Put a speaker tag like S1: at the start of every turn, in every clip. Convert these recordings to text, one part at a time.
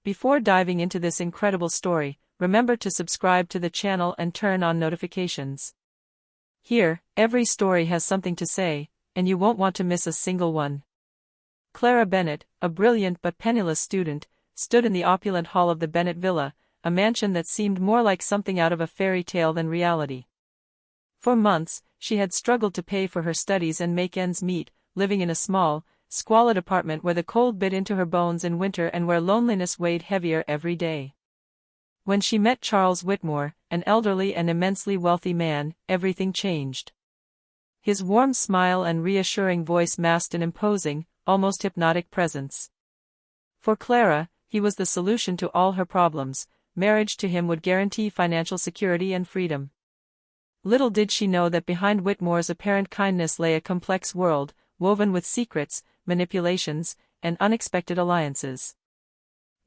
S1: Before diving into this incredible story, remember to subscribe to the channel and turn on notifications. Here, every story has something to say, and you won't want to miss a single one. Clara Bennett, a brilliant but penniless student, stood in the opulent hall of the Bennett Villa, a mansion that seemed more like something out of a fairy tale than reality. For months, she had struggled to pay for her studies and make ends meet, living in a small, squalid apartment where the cold bit into her bones in winter and where loneliness weighed heavier every day. When she met Charles Whitmore, an elderly and immensely wealthy man, everything changed. His warm smile and reassuring voice masked an imposing, almost hypnotic presence. For Clara, he was the solution to all her problems. Marriage to him would guarantee financial security and freedom. Little did she know that behind Whitmore's apparent kindness lay a complex world, woven with secrets, manipulations, and unexpected alliances.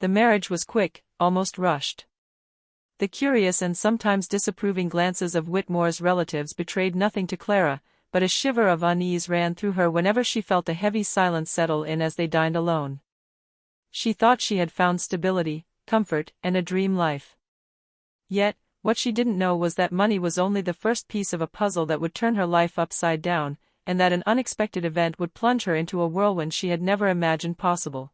S1: The marriage was quick, almost rushed. The curious and sometimes disapproving glances of Whitmore's relatives betrayed nothing to Clara, but a shiver of unease ran through her whenever she felt a heavy silence settle in as they dined alone. She thought she had found stability, comfort, and a dream life. Yet, what she didn't know was that money was only the first piece of a puzzle that would turn her life upside down, and that an unexpected event would plunge her into a whirlwind she had never imagined possible.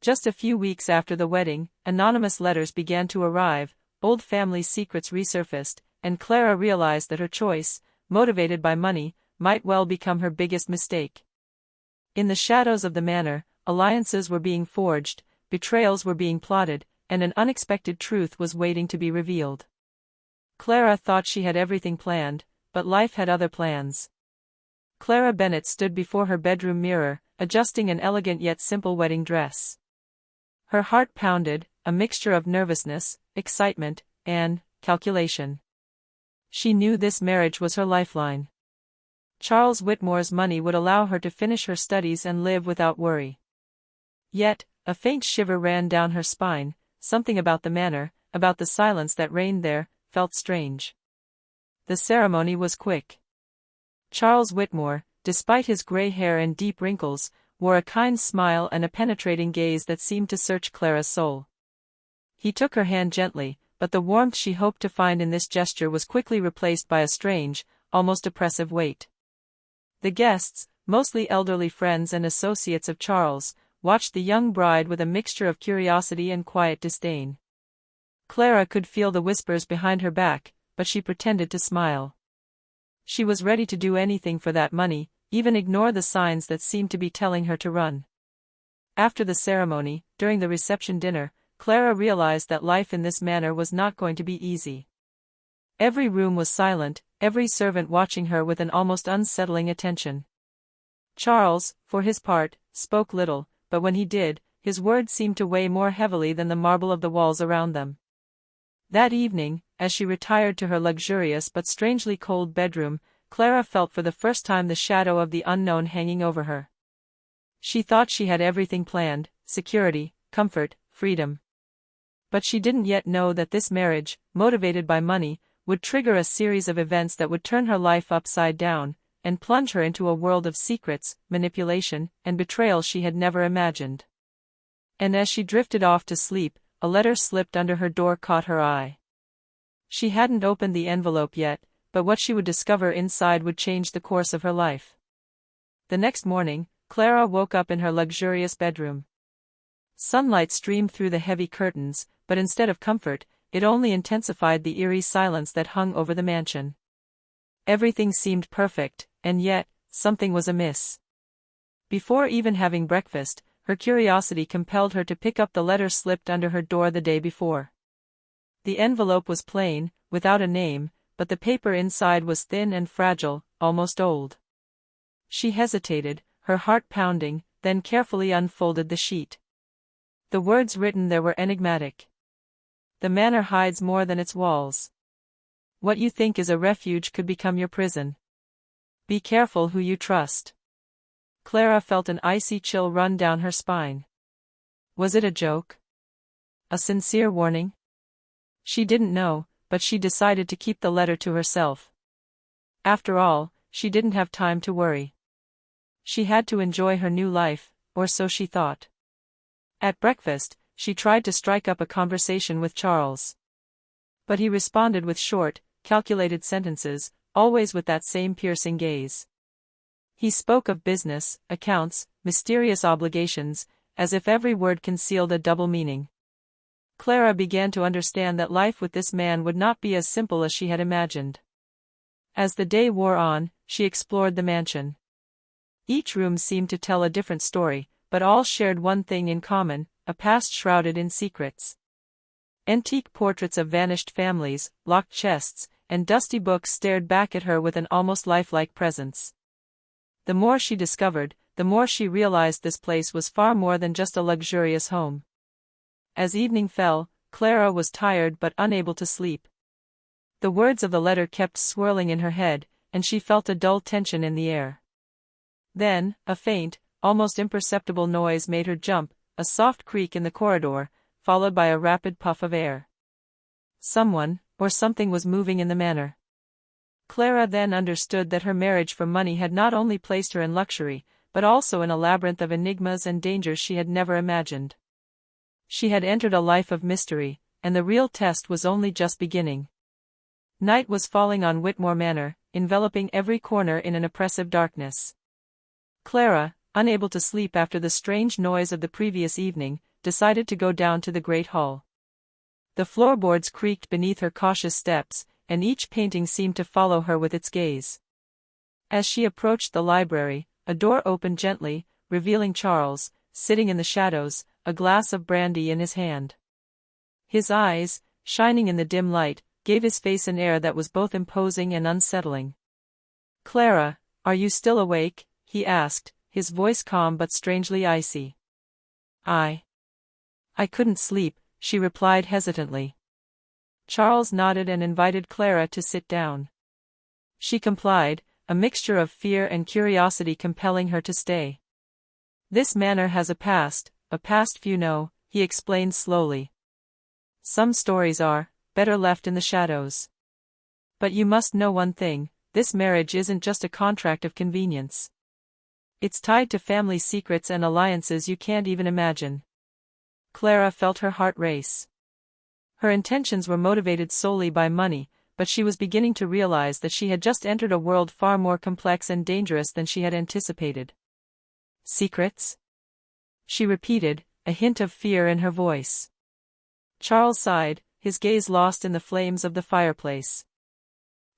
S1: Just a few weeks after the wedding, anonymous letters began to arrive, old family secrets resurfaced, and Clara realized that her choice, motivated by money, might well become her biggest mistake. In the shadows of the manor, alliances were being forged, betrayals were being plotted, and an unexpected truth was waiting to be revealed. Clara thought she had everything planned, but life had other plans. Clara Bennett stood before her bedroom mirror, adjusting an elegant yet simple wedding dress. Her heart pounded, a mixture of nervousness, excitement, and calculation. She knew this marriage was her lifeline. Charles Whitmore's money would allow her to finish her studies and live without worry. Yet, a faint shiver ran down her spine. Something about the manor, about the silence that reigned there, felt strange. The ceremony was quick. Charles Whitmore, despite his gray hair and deep wrinkles, wore a kind smile and a penetrating gaze that seemed to search Clara's soul. He took her hand gently, but the warmth she hoped to find in this gesture was quickly replaced by a strange, almost oppressive weight. The guests, mostly elderly friends and associates of Charles, watched the young bride with a mixture of curiosity and quiet disdain. Clara could feel the whispers behind her back, but she pretended to smile. She was ready to do anything for that money, even ignore the signs that seemed to be telling her to run. After the ceremony, during the reception dinner, Clara realized that life in this manor was not going to be easy. Every room was silent, every servant watching her with an almost unsettling attention. Charles, for his part, spoke little, but when he did, his words seemed to weigh more heavily than the marble of the walls around them. That evening, as she retired to her luxurious but strangely cold bedroom, Clara felt for the first time the shadow of the unknown hanging over her. She thought she had everything planned: security, comfort, freedom. But she didn't yet know that this marriage, motivated by money, would trigger a series of events that would turn her life upside down, and plunge her into a world of secrets, manipulation, and betrayal she had never imagined. And as she drifted off to sleep, a letter slipped under her door caught her eye. She hadn't opened the envelope yet, but what she would discover inside would change the course of her life. The next morning, Clara woke up in her luxurious bedroom. Sunlight streamed through the heavy curtains, but instead of comfort, it only intensified the eerie silence that hung over the mansion. Everything seemed perfect, and yet, something was amiss. Before even having breakfast, her curiosity compelled her to pick up the letter slipped under her door the day before. The envelope was plain, without a name, but the paper inside was thin and fragile, almost old. She hesitated, her heart pounding, then carefully unfolded the sheet. The words written there were enigmatic. "The manor hides more than its walls. What you think is a refuge could become your prison. Be careful who you trust." Clara felt an icy chill run down her spine. Was it a joke? A sincere warning? She didn't know, but she decided to keep the letter to herself. After all, she didn't have time to worry. She had to enjoy her new life, or so she thought. At breakfast, she tried to strike up a conversation with Charles. But he responded with short, calculated sentences, always with that same piercing gaze. He spoke of business, accounts, mysterious obligations, as if every word concealed a double meaning. Clara began to understand that life with this man would not be as simple as she had imagined. As the day wore on, she explored the mansion. Each room seemed to tell a different story, but all shared one thing in common, a past shrouded in secrets. Antique portraits of vanished families, locked chests, and dusty books stared back at her with an almost lifelike presence. The more she discovered, the more she realized this place was far more than just a luxurious home. As evening fell, Clara was tired but unable to sleep. The words of the letter kept swirling in her head, and she felt a dull tension in the air. Then, a faint, almost imperceptible noise made her jump, a soft creak in the corridor, followed by a rapid puff of air. Someone, or something was moving in the manor. Clara then understood that her marriage for money had not only placed her in luxury, but also in a labyrinth of enigmas and dangers she had never imagined. She had entered a life of mystery, and the real test was only just beginning. Night was falling on Whitmore Manor, enveloping every corner in an oppressive darkness. Clara, unable to sleep after the strange noise of the previous evening, decided to go down to the great hall. The floorboards creaked beneath her cautious steps, and each painting seemed to follow her with its gaze. As she approached the library, a door opened gently, revealing Charles, sitting in the shadows, a glass of brandy in his hand. His eyes, shining in the dim light, gave his face an air that was both imposing and unsettling. "Clara, are you still awake?" he asked, his voice calm but strangely icy. I couldn't sleep," she replied hesitantly. Charles nodded and invited Clara to sit down. She complied, a mixture of fear and curiosity compelling her to stay. "This manor has a past few know," he explained slowly. "Some stories are better left in the shadows. But you must know one thing, this marriage isn't just a contract of convenience. It's tied to family secrets and alliances you can't even imagine." Clara felt her heart race. Her intentions were motivated solely by money, but she was beginning to realize that she had just entered a world far more complex and dangerous than she had anticipated. "Secrets?" she repeated, a hint of fear in her voice. Charles sighed, his gaze lost in the flames of the fireplace.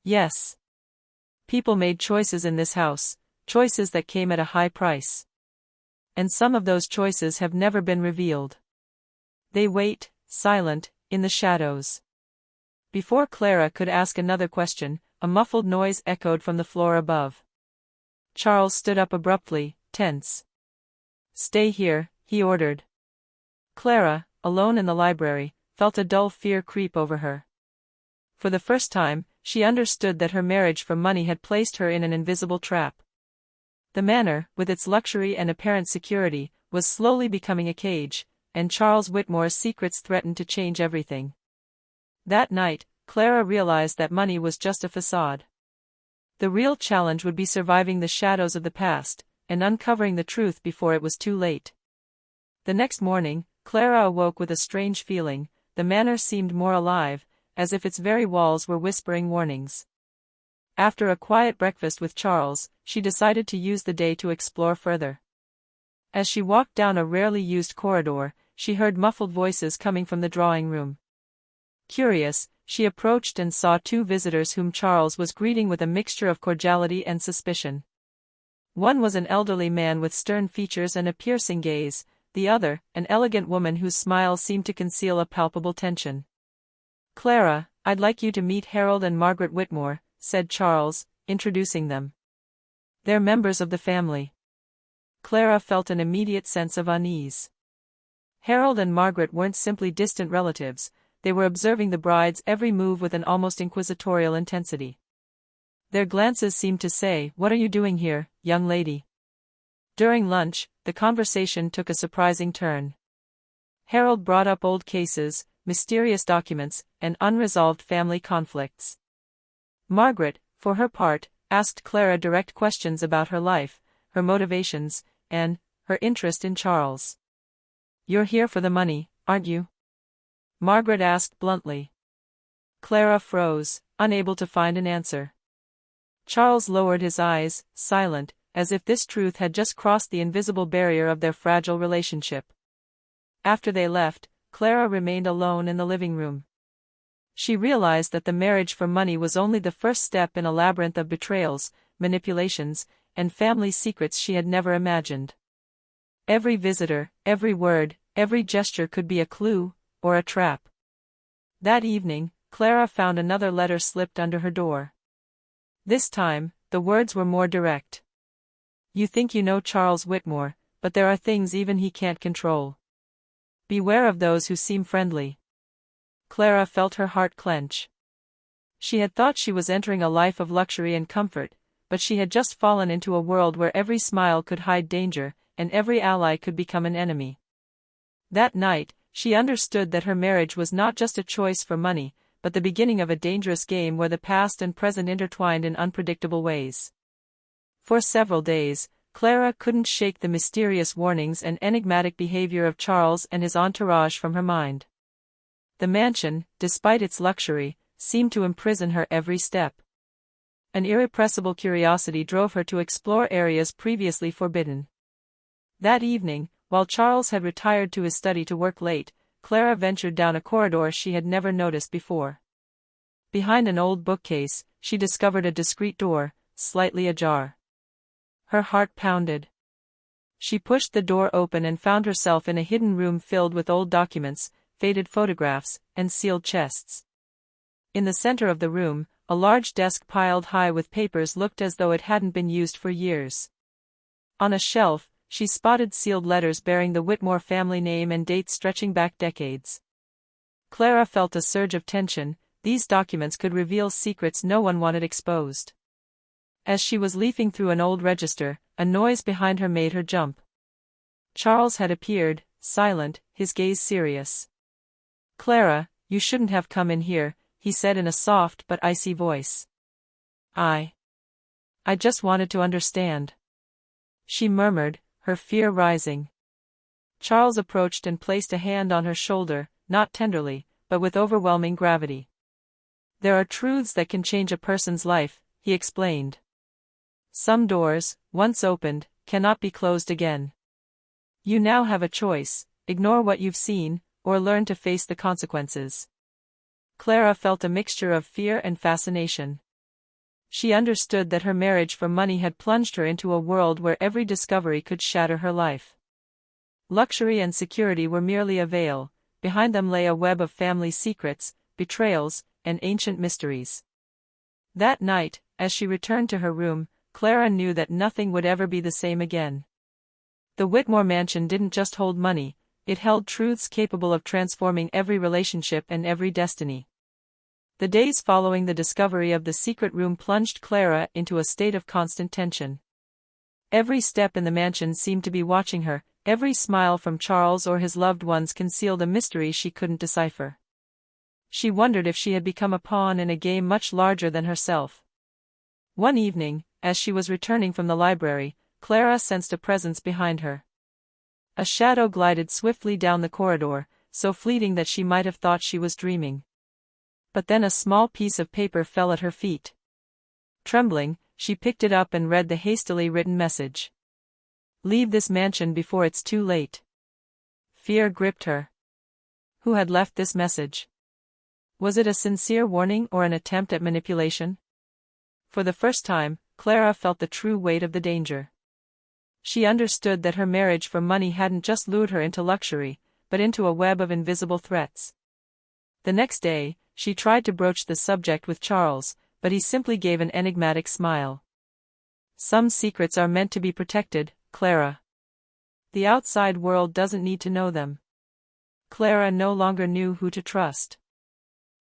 S1: "Yes. People made choices in this house, choices that came at a high price. And some of those choices have never been revealed. They wait, silent, in the shadows." Before Clara could ask another question, a muffled noise echoed from the floor above. Charles stood up abruptly, tense. "Stay here," he ordered. Clara, alone in the library, felt a dull fear creep over her. For the first time, she understood that her marriage for money had placed her in an invisible trap. The manor, with its luxury and apparent security, was slowly becoming a cage, and Charles Whitmore's secrets threatened to change everything. That night, Clara realized that money was just a facade. The real challenge would be surviving the shadows of the past, and uncovering the truth before it was too late. The next morning, Clara awoke with a strange feeling. The manor seemed more alive, as if its very walls were whispering warnings. After a quiet breakfast with Charles, she decided to use the day to explore further. As she walked down a rarely used corridor, she heard muffled voices coming from the drawing room. Curious, she approached and saw two visitors whom Charles was greeting with a mixture of cordiality and suspicion. One was an elderly man with stern features and a piercing gaze, the other, an elegant woman whose smile seemed to conceal a palpable tension. "Clara, I'd like you to meet Harold and Margaret Whitmore," said Charles, introducing them. "They're members of the family." Clara felt an immediate sense of unease. Harold and Margaret weren't simply distant relatives, they were observing the bride's every move with an almost inquisitorial intensity. Their glances seemed to say, "What are you doing here, young lady?" During lunch, the conversation took a surprising turn. Harold brought up old cases, mysterious documents, and unresolved family conflicts. Margaret, for her part, asked Clara direct questions about her life, her motivations, and her interest in Charles. "You're here for the money," aren't you?" Margaret asked bluntly. Clara froze, unable to find an answer. Charles lowered his eyes, silent, as if this truth had just crossed the invisible barrier of their fragile relationship. After they left, Clara remained alone in the living room. She realized that the marriage for money was only the first step in a labyrinth of betrayals, manipulations, and family secrets she had never imagined. Every visitor, every word, every gesture could be a clue, or a trap. That evening, Clara found another letter slipped under her door. This time, the words were more direct. "You think you know Charles Whitmore, but there are things even he can't control. Beware of those who seem friendly." Clara felt her heart clench. She had thought she was entering a life of luxury and comfort, but she had just fallen into a world where every smile could hide danger, and every ally could become an enemy. That night, she understood that her marriage was not just a choice for money, but the beginning of a dangerous game where the past and present intertwined in unpredictable ways. For several days, Clara couldn't shake the mysterious warnings and enigmatic behavior of Charles and his entourage from her mind. The mansion, despite its luxury, seemed to imprison her every step. An irrepressible curiosity drove her to explore areas previously forbidden. That evening, while Charles had retired to his study to work late, Clara ventured down a corridor she had never noticed before. Behind an old bookcase, she discovered a discreet door, slightly ajar. Her heart pounded. She pushed the door open and found herself in a hidden room filled with old documents, faded photographs, and sealed chests. In the center of the room, a large desk piled high with papers looked as though it hadn't been used for years. On a shelf, she spotted sealed letters bearing the Whitmore family name and dates stretching back decades. Clara felt a surge of tension. These documents could reveal secrets no one wanted exposed. As she was leafing through an old register, a noise behind her made her jump. Charles had appeared, silent, his gaze serious. "Clara, you shouldn't have come in here," he said in a soft but icy voice. I just wanted to understand," she murmured, her fear rising. Charles approached and placed a hand on her shoulder, not tenderly, but with overwhelming gravity. "There are truths that can change a person's life," he explained. "Some doors, once opened, cannot be closed again. You now have a choice: ignore what you've seen, or learn to face the consequences." Clara felt a mixture of fear and fascination. She understood that her marriage for money had plunged her into a world where every discovery could shatter her life. Luxury and security were merely a veil, behind them lay a web of family secrets, betrayals, and ancient mysteries. That night, as she returned to her room, Clara knew that nothing would ever be the same again. The Whitmore mansion didn't just hold money, it held truths capable of transforming every relationship and every destiny. The days following the discovery of the secret room plunged Clara into a state of constant tension. Every step in the mansion seemed to be watching her, every smile from Charles or his loved ones concealed a mystery she couldn't decipher. She wondered if she had become a pawn in a game much larger than herself. One evening, as she was returning from the library, Clara sensed a presence behind her. A shadow glided swiftly down the corridor, so fleeting that she might have thought she was dreaming. But then a small piece of paper fell at her feet. Trembling, she picked it up and read the hastily written message. "Leave this mansion before it's too late." Fear gripped her. Who had left this message? Was it a sincere warning or an attempt at manipulation? For the first time, Clara felt the true weight of the danger. She understood that her marriage for money hadn't just lured her into luxury, but into a web of invisible threats. The next day, she tried to broach the subject with Charles, but he simply gave an enigmatic smile. "Some secrets are meant to be protected, Clara. The outside world doesn't need to know them." Clara no longer knew who to trust.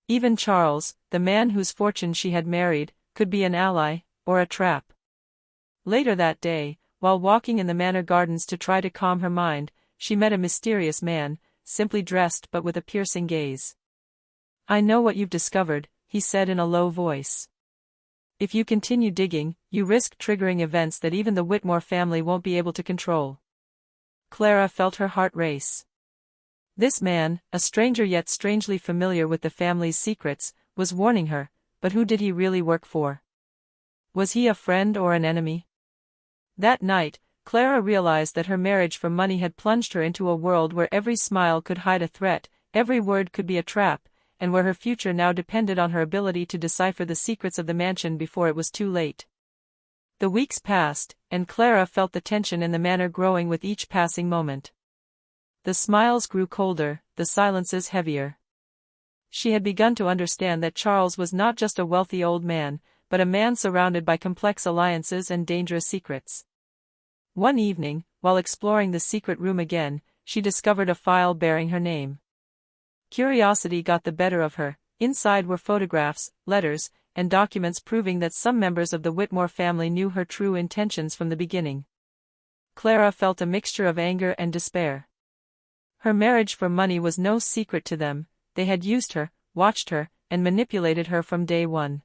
S1: Even Charles, the man whose fortune she had married, could be an ally, or a trap. Later that day, while walking in the manor gardens to try to calm her mind, she met a mysterious man, simply dressed but with a piercing gaze. "I know what you've discovered," he said in a low voice. "If you continue digging, you risk triggering events that even the Whitmore family won't be able to control." Clara felt her heart race. This man, a stranger yet strangely familiar with the family's secrets, was warning her, but who did he really work for? Was he a friend or an enemy? That night, Clara realized that her marriage for money had plunged her into a world where every smile could hide a threat, every word could be a trap, and where her future now depended on her ability to decipher the secrets of the mansion before it was too late. The weeks passed, and Clara felt the tension in the manor growing with each passing moment. The smiles grew colder, the silences heavier. She had begun to understand that Charles was not just a wealthy old man, but a man surrounded by complex alliances and dangerous secrets. One evening, while exploring the secret room again, she discovered a file bearing her name. Curiosity got the better of her. Inside were photographs, letters, and documents proving that some members of the Whitmore family knew her true intentions from the beginning. Clara felt a mixture of anger and despair. Her marriage for money was no secret to them. They had used her, watched her, and manipulated her from day one.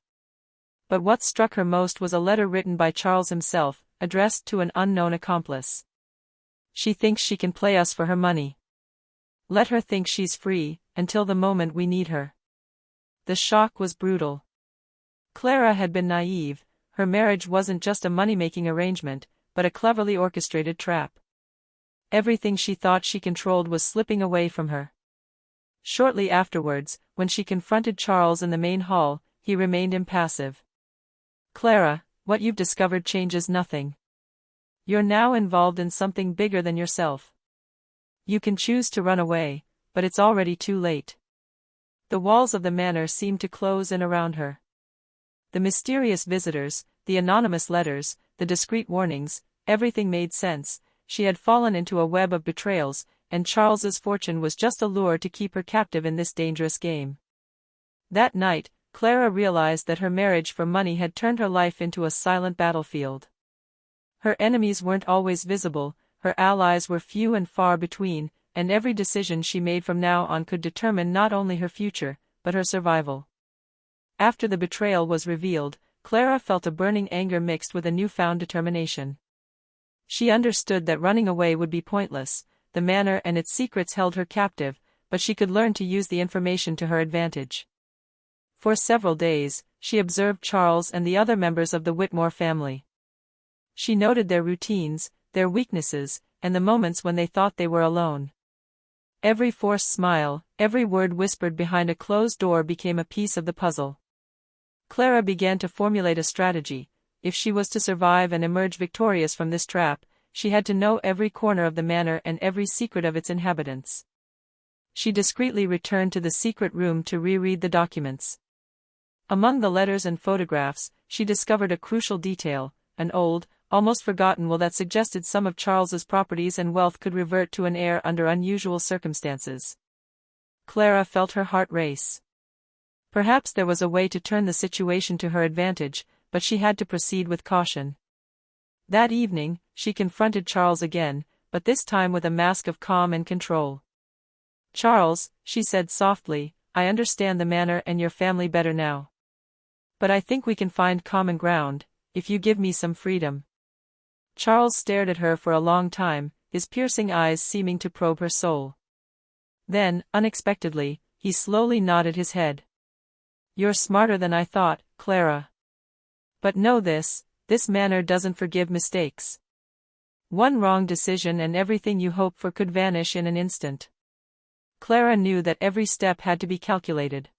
S1: But what struck her most was a letter written by Charles himself, addressed to an unknown accomplice. She thinks she can play us for her money. Let her think she's free, until the moment we need her. The shock was brutal. Clara had been naive. Her marriage wasn't just a money-making arrangement, but a cleverly orchestrated trap. Everything she thought she controlled was slipping away from her. Shortly afterwards, when she confronted Charles in the main hall, he remained impassive. "Clara, what you've discovered changes nothing. You're now involved in something bigger than yourself. You can choose to run away, but it's already too late." The walls of the manor seemed to close in around her. The mysterious visitors, the anonymous letters, the discreet warnings, everything made sense. She had fallen into a web of betrayals, and Charles's fortune was just a lure to keep her captive in this dangerous game. That night, Clara realized that her marriage for money had turned her life into a silent battlefield. Her enemies weren't always visible, her allies were few and far between, and every decision she made from now on could determine not only her future, but her survival. After the betrayal was revealed, Clara felt a burning anger mixed with a newfound determination. She understood that running away would be pointless. The manor and its secrets held her captive, but she could learn to use the information to her advantage. For several days, she observed Charles and the other members of the Whitmore family. She noted their routines, their weaknesses, and the moments when they thought they were alone. Every forced smile, every word whispered behind a closed door became a piece of the puzzle. Clara began to formulate a strategy. If she was to survive and emerge victorious from this trap, she had to know every corner of the manor and every secret of its inhabitants. She discreetly returned to the secret room to reread the documents. Among the letters and photographs, she discovered a crucial detail, an old, almost forgotten will that suggested some of Charles's properties and wealth could revert to an heir under unusual circumstances. Clara felt her heart race. Perhaps there was a way to turn the situation to her advantage, but she had to proceed with caution. That evening, she confronted Charles again, but this time with a mask of calm and control. "Charles," she said softly, "I understand the manor and your family better now. But I think we can find common ground, if you give me some freedom." Charles stared at her for a long time, his piercing eyes seeming to probe her soul. Then, unexpectedly, he slowly nodded his head. "You're smarter than I thought, Clara. But know this manor doesn't forgive mistakes. One wrong decision and everything you hope for could vanish in an instant." Clara knew that every step had to be calculated.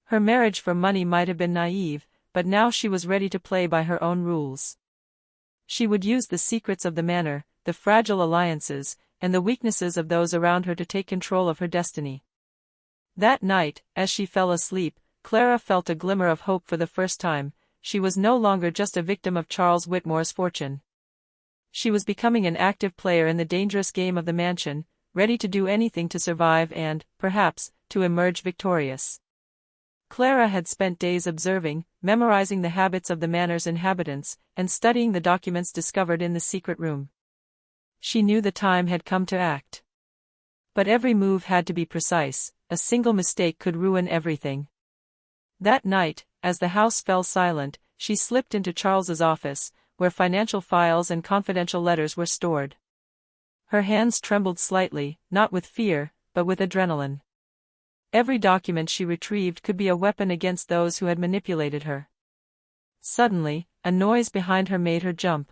S1: Her marriage for money might have been naive, but now she was ready to play by her own rules. She would use the secrets of the manor, the fragile alliances, and the weaknesses of those around her to take control of her destiny. That night, as she fell asleep, Clara felt a glimmer of hope for the first time. She was no longer just a victim of Charles Whitmore's fortune. She was becoming an active player in the dangerous game of the mansion, ready to do anything to survive and, perhaps, to emerge victorious. Clara had spent days observing, memorizing the habits of the manor's inhabitants, and studying the documents discovered in the secret room. She knew the time had come to act. But every move had to be precise. A single mistake could ruin everything. That night, as the house fell silent, she slipped into Charles's office, where financial files and confidential letters were stored. Her hands trembled slightly, not with fear, but with adrenaline. Every document she retrieved could be a weapon against those who had manipulated her. Suddenly, a noise behind her made her jump.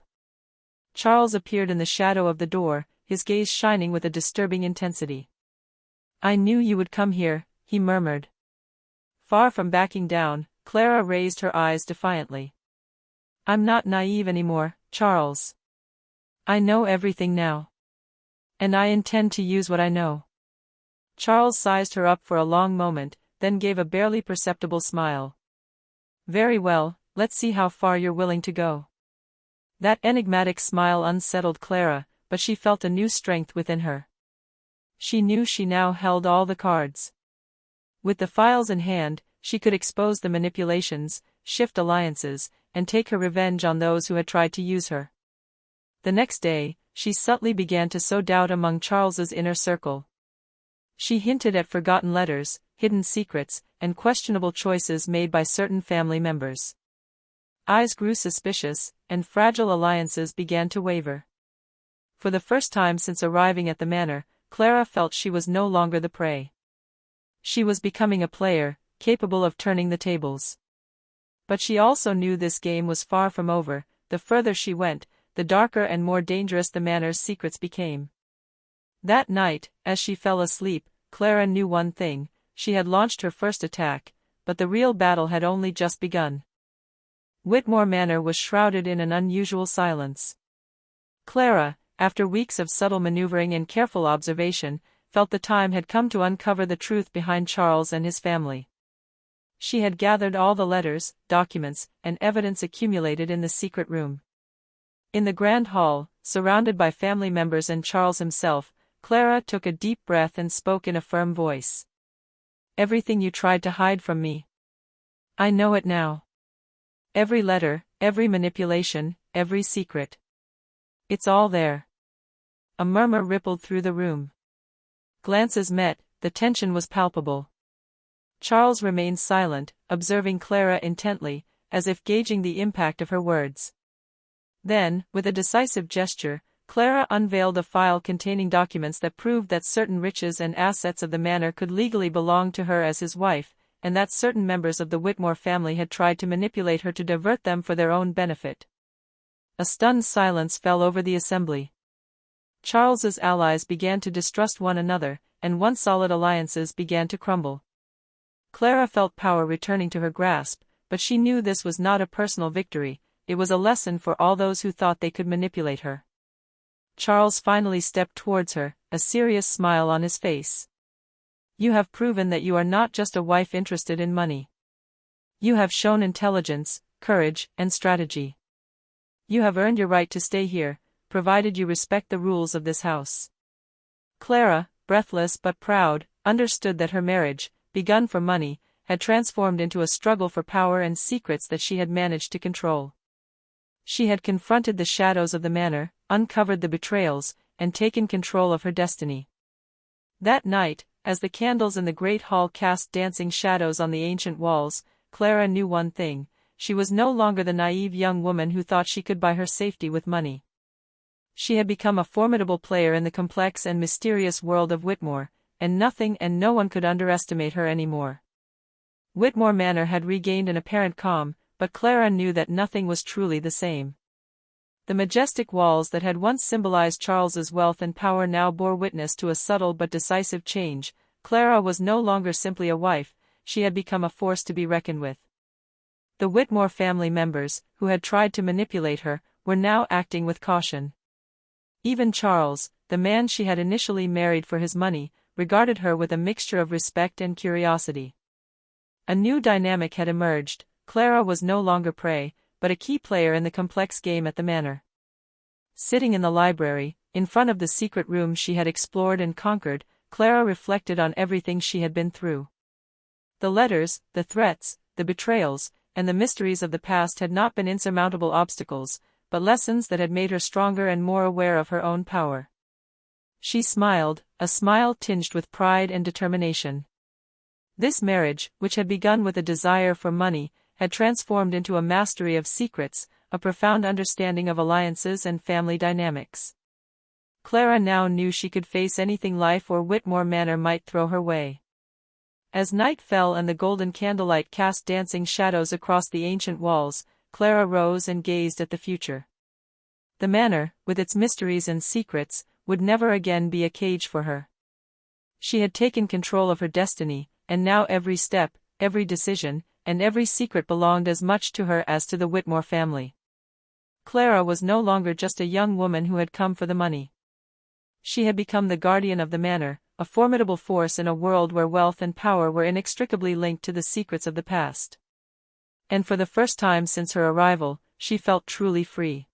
S1: Charles appeared in the shadow of the door, his gaze shining with a disturbing intensity. "I knew you would come here," he murmured. Far from backing down, Clara raised her eyes defiantly. "I'm not naive anymore, Charles. I know everything now. And I intend to use what I know." Charles sized her up for a long moment, then gave a barely perceptible smile. "Very well, let's see how far you're willing to go." That enigmatic smile unsettled Clara, but she felt a new strength within her. She knew she now held all the cards. With the files in hand, she could expose the manipulations, shift alliances, and take her revenge on those who had tried to use her. The next day, she subtly began to sow doubt among Charles's inner circle. She hinted at forgotten letters, hidden secrets, and questionable choices made by certain family members. Eyes grew suspicious, and fragile alliances began to waver. For the first time since arriving at the manor, Clara felt she was no longer the prey. She was becoming a player, capable of turning the tables. But she also knew this game was far from over. The further she went, the darker and more dangerous the manor's secrets became. That night, as she fell asleep, Clara knew one thing: she had launched her first attack, but the real battle had only just begun. Whitmore Manor was shrouded in an unusual silence. Clara, after weeks of subtle maneuvering and careful observation, felt the time had come to uncover the truth behind Charles and his family. She had gathered all the letters, documents, and evidence accumulated in the secret room. In the grand hall, surrounded by family members and Charles himself, Clara took a deep breath and spoke in a firm voice. "Everything you tried to hide from me. I know it now. Every letter, every manipulation, every secret. It's all there." A murmur rippled through the room. Glances met, the tension was palpable. Charles remained silent, observing Clara intently, as if gauging the impact of her words. Then, with a decisive gesture, Clara unveiled a file containing documents that proved that certain riches and assets of the manor could legally belong to her as his wife, and that certain members of the Whitmore family had tried to manipulate her to divert them for their own benefit. A stunned silence fell over the assembly. Charles's allies began to distrust one another, and once solid alliances began to crumble. Clara felt power returning to her grasp, but she knew this was not a personal victory. It was a lesson for all those who thought they could manipulate her. Charles finally stepped towards her, a serious smile on his face. "You have proven that you are not just a wife interested in money. You have shown intelligence, courage, and strategy. You have earned your right to stay here, provided you respect the rules of this house." Clara, breathless but proud, understood that her marriage, begun for money, had transformed into a struggle for power and secrets that she had managed to control. She had confronted the shadows of the manor, uncovered the betrayals, and taken control of her destiny. That night, as the candles in the great hall cast dancing shadows on the ancient walls, Clara knew one thing: she was no longer the naive young woman who thought she could buy her safety with money. She had become a formidable player in the complex and mysterious world of Whitmore, and nothing and no one could underestimate her anymore. Whitmore Manor had regained an apparent calm, but Clara knew that nothing was truly the same. The majestic walls that had once symbolized Charles's wealth and power now bore witness to a subtle but decisive change. Clara was no longer simply a wife, she had become a force to be reckoned with. The Whitmore family members, who had tried to manipulate her, were now acting with caution. Even Charles, the man she had initially married for his money, regarded her with a mixture of respect and curiosity. A new dynamic had emerged. Clara was no longer prey, but a key player in the complex game at the manor. Sitting in the library, in front of the secret room she had explored and conquered, Clara reflected on everything she had been through. The letters, the threats, the betrayals, and the mysteries of the past had not been insurmountable obstacles, but lessons that had made her stronger and more aware of her own power. She smiled, a smile tinged with pride and determination. This marriage, which had begun with a desire for money, had transformed into a mastery of secrets, a profound understanding of alliances and family dynamics. Clara now knew she could face anything life or Whitmore Manor might throw her way. As night fell and the golden candlelight cast dancing shadows across the ancient walls, Clara rose and gazed at the future. The manor, with its mysteries and secrets, would never again be a cage for her. She had taken control of her destiny, and now every step, every decision, and every secret belonged as much to her as to the Whitmore family. Clara was no longer just a young woman who had come for the money. She had become the guardian of the manor, a formidable force in a world where wealth and power were inextricably linked to the secrets of the past. And for the first time since her arrival, she felt truly free.